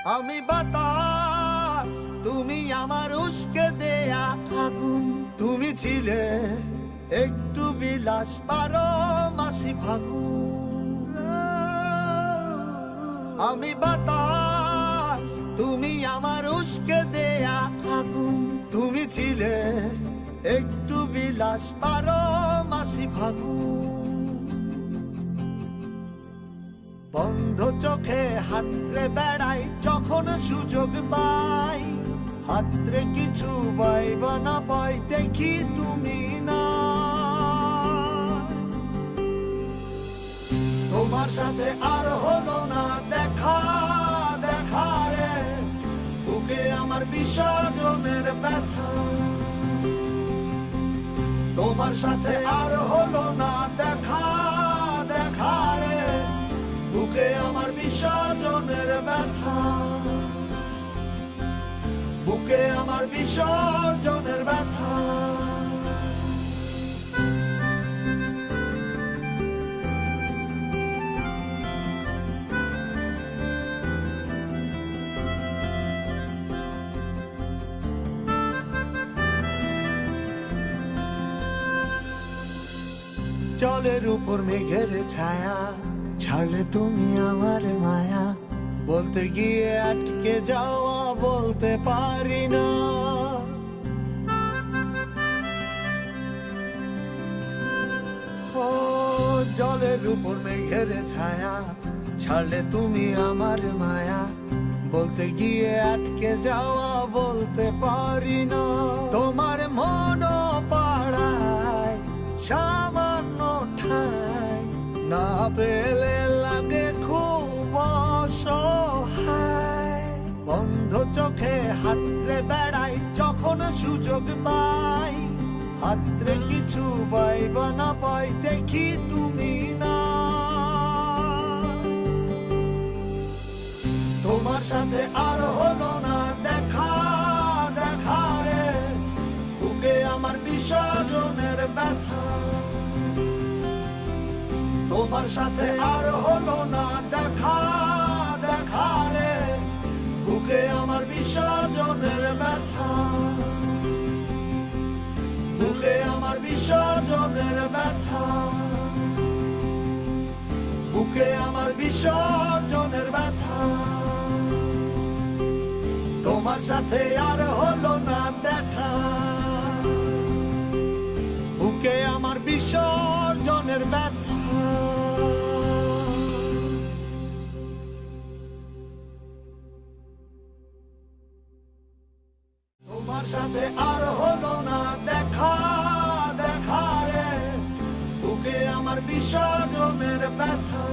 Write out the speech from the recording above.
আমি বাতাস, তুমি আমার উস্কে দেয়া আগুন। তুমি ছিলে একটু বিলাস, 12 মাসি ফাগুন। আমি বাতাস, তুমি আমার উস্কে দেয়া আগুন। তুমি ছিলে একটু বিলাস, 12 মাসি ফাগুন। বন্ধ চোখে হাতরে বেড়াই যখন সুযোগ পাই, হাতরে কিছু পাইব না পাই, দেখি তুমি না। তোমার সাথে আর হলো না দেখা, দেখা রে বুকে আমার বিসর্জনের ব্যথা। তোমার সাথে আর হলো না দেখা, দেখা রে বুকে আমার বিসর্জনের ব্যথা। বুকে আমার বিসর্জনের ব্যথা। জলের উপর মেঘের ছায়া, ছাড়লে তুমি আমার মায়া। বলতে গিয়ে আটকে যাওয়া বলতে পারি না। ও জলের উপর মেঘের ছায়া, ছাড়লে তুমি আমার মায়া। বলতে গিয়ে আটকে যাওয়া বলতে পারি না। তোমার মন পাড়ায় সামান্য ঠাই না পেলে লাগে খুব অসহায়। বন্ধ চোখে হাতরে বেড়াই যখন সুযোগ পাই, হাতরে কিছু পাইব না পাই, দেখি তুমি না। তোমার সাথে আর হলো না দেখা, দেখা রে বুকে আমার বিসর্জনের ব্যথা। তোমার সাথে আর হলো না দেখা, দেখা রে বুকে আমার বিসর্জনের ব্যথা। বুকে আমার বিসর্জনের ব্যথা। বুকে আমার বিসর্জনের ব্যথা। তোমার সাথে আর হলো না দেখা, বুকে আমার বিসর্জনের ব্যথা। তোমার সাথে আর হলো না দেখা, দেখা রে বুকে আমার বিসর্জনের ব্যথা।